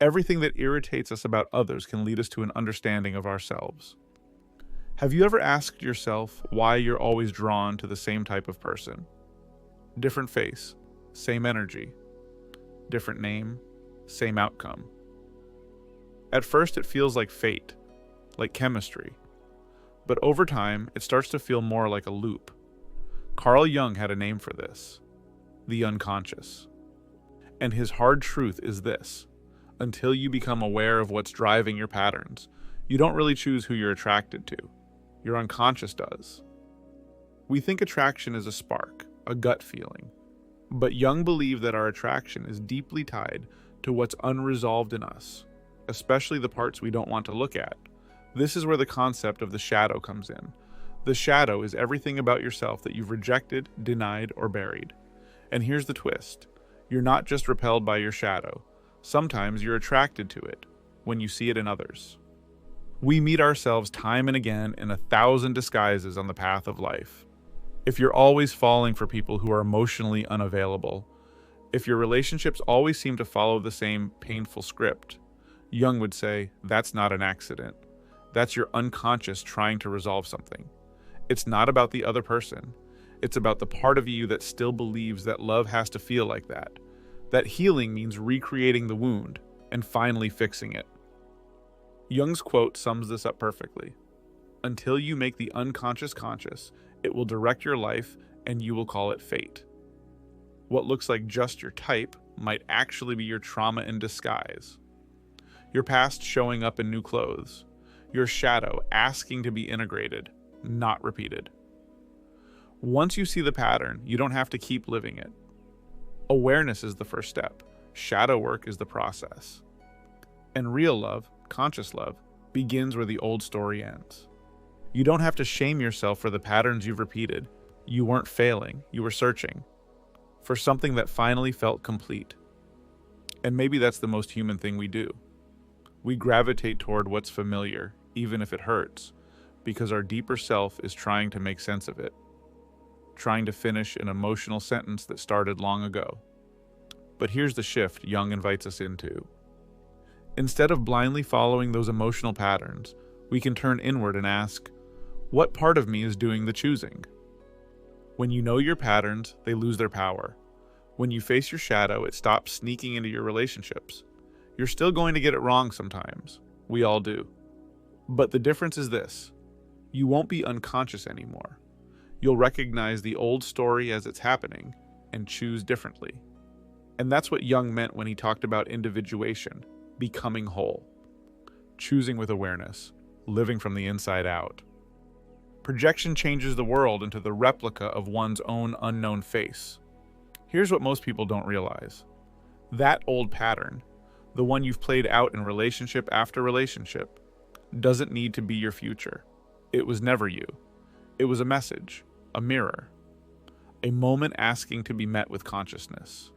Everything that irritates us about others can lead us to an understanding of ourselves. Have you ever asked yourself why you're always drawn to the same type of person? Different face, same energy. Different name, same outcome. At first, it feels like fate, like chemistry. But over time, it starts to feel more like a loop. Carl Jung had a name for this: the unconscious. And his hard truth is this: until you become aware of what's driving your patterns, you don't really choose who you're attracted to. Your unconscious does. We think attraction is a spark, a gut feeling. But Jung believed that our attraction is deeply tied to what's unresolved in us, especially the parts we don't want to look at. This is where the concept of the shadow comes in. The shadow is everything about yourself that you've rejected, denied, or buried. And here's the twist: you're not just repelled by your shadow. Sometimes you're attracted to it when you see it in others. We meet ourselves time and again in 1,000 disguises on the path of life. If you're always falling for people who are emotionally unavailable, if your relationships always seem to follow the same painful script, Jung would say, that's not an accident. That's your unconscious trying to resolve something. It's not about the other person. It's about the part of you that still believes that love has to feel like that. That healing means recreating the wound and finally fixing it. Jung's quote sums this up perfectly. Until you make the unconscious conscious, it will direct your life and you will call it fate. What looks like just your type might actually be your trauma in disguise. Your past showing up in new clothes. Your shadow asking to be integrated, not repeated. Once you see the pattern, you don't have to keep living it. Awareness is the first step. Shadow work is the process. And real love, conscious love, begins where the old story ends. You don't have to shame yourself for the patterns you've repeated. You weren't failing, you were searching for something that finally felt complete. And maybe that's the most human thing we do. We gravitate toward what's familiar, even if it hurts, because our deeper self is trying to make sense of it, trying to finish an emotional sentence that started long ago. But here's the shift Jung invites us into. Instead of blindly following those emotional patterns, we can turn inward and ask, what part of me is doing the choosing? When you know your patterns, they lose their power. When you face your shadow, it stops sneaking into your relationships. You're still going to get it wrong sometimes. We all do. But the difference is this: you won't be unconscious anymore. You'll recognize the old story as it's happening and choose differently. And that's what Jung meant when he talked about individuation, becoming whole, choosing with awareness, living from the inside out. Projection changes the world into the replica of one's own unknown face. Here's what most people don't realize. That old pattern, the one you've played out in relationship after relationship, doesn't need to be your future. It was never you. It was a message, a mirror, a moment asking to be met with consciousness.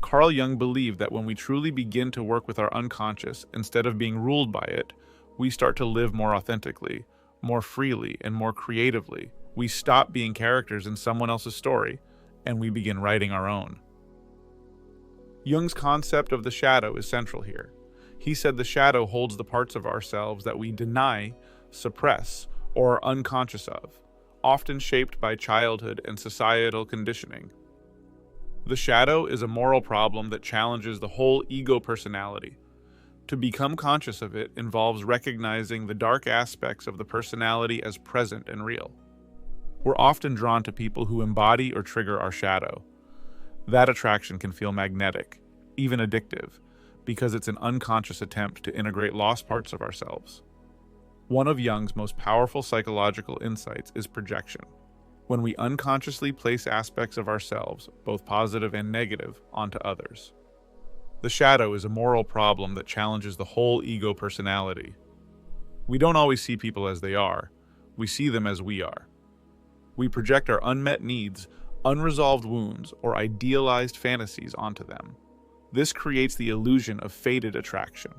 Carl Jung believed that when we truly begin to work with our unconscious instead of being ruled by it, we start to live more authentically, more freely, and more creatively. We stop being characters in someone else's story, and we begin writing our own. Jung's concept of the shadow is central here. He said the shadow holds the parts of ourselves that we deny, suppress, or are unconscious of, often shaped by childhood and societal conditioning. The shadow is a moral problem that challenges the whole ego personality. To become conscious of it involves recognizing the dark aspects of the personality as present and real. We're often drawn to people who embody or trigger our shadow. That attraction can feel magnetic, even addictive, because it's an unconscious attempt to integrate lost parts of ourselves. One of Jung's most powerful psychological insights is projection. When we unconsciously place aspects of ourselves, both positive and negative, onto others. The shadow is a moral problem that challenges the whole ego personality. We don't always see people as they are. We see them as we are. We project our unmet needs, unresolved wounds, or idealized fantasies onto them. This creates the illusion of fated attraction.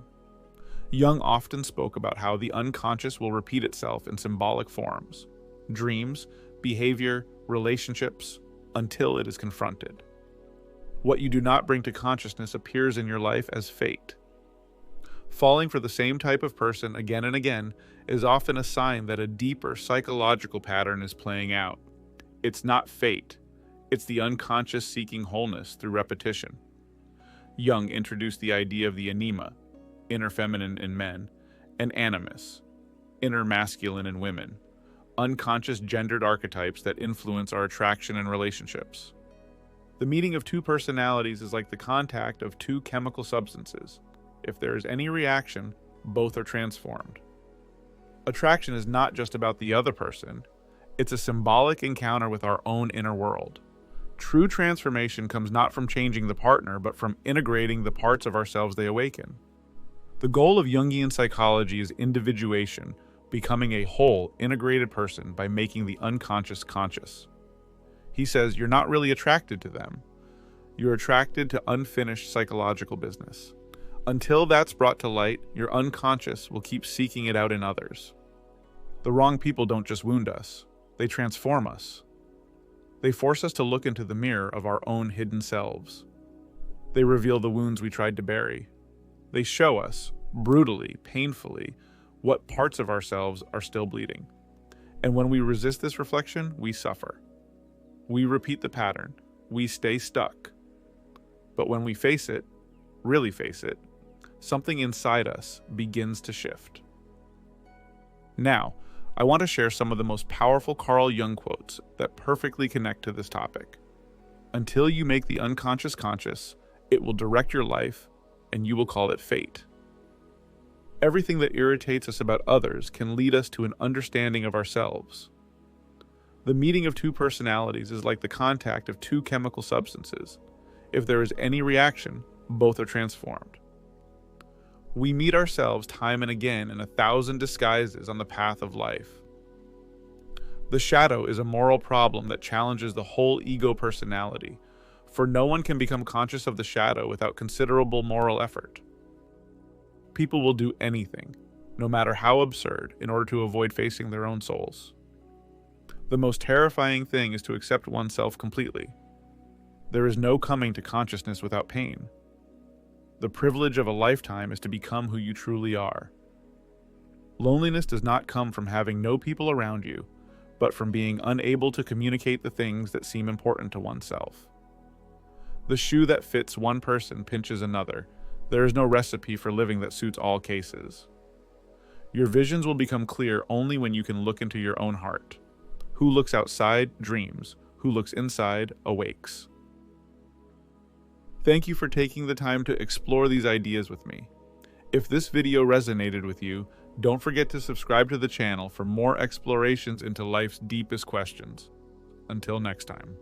Jung often spoke about how the unconscious will repeat itself in symbolic forms, dreams, behavior, relationships, until it is confronted. What you do not bring to consciousness appears in your life as fate. Falling for the same type of person again and again is often a sign that a deeper psychological pattern is playing out. It's not fate, it's the unconscious seeking wholeness through repetition. Jung introduced the idea of the anima, inner feminine in men, and animus, inner masculine in women, unconscious gendered archetypes that influence our attraction and relationships. The meeting of two personalities is like the contact of two chemical substances. If there is any reaction, both are transformed. Attraction is not just about the other person, it's a symbolic encounter with our own inner world. True transformation comes not from changing the partner, but from integrating the parts of ourselves they awaken. The goal of Jungian psychology is individuation, becoming a whole, integrated person by making the unconscious conscious. He says you're not really attracted to them. You're attracted to unfinished psychological business. Until that's brought to light, your unconscious will keep seeking it out in others. The wrong people don't just wound us, they transform us. They force us to look into the mirror of our own hidden selves. They reveal the wounds we tried to bury. They show us, brutally, painfully, what parts of ourselves are still bleeding. And when we resist this reflection, we suffer. We repeat the pattern. We stay stuck. But when we face it, really face it, something inside us begins to shift. Now, I want to share some of the most powerful Carl Jung quotes that perfectly connect to this topic. Until you make the unconscious conscious, it will direct your life, and you will call it fate. Everything that irritates us about others can lead us to an understanding of ourselves. The meeting of two personalities is like the contact of two chemical substances. If there is any reaction, both are transformed. We meet ourselves time and again in 1,000 disguises on the path of life. The shadow is a moral problem that challenges the whole ego personality, for no one can become conscious of the shadow without considerable moral effort. People will do anything, no matter how absurd, in order to avoid facing their own souls. The most terrifying thing is to accept oneself completely. There is no coming to consciousness without pain. The privilege of a lifetime is to become who you truly are. Loneliness does not come from having no people around you, but from being unable to communicate the things that seem important to oneself. The shoe that fits one person pinches another. There is no recipe for living that suits all cases. Your visions will become clear only when you can look into your own heart. Who looks outside dreams. Who looks inside awakes. Thank you for taking the time to explore these ideas with me. If this video resonated with you, don't forget to subscribe to the channel for more explorations into life's deepest questions. Until next time.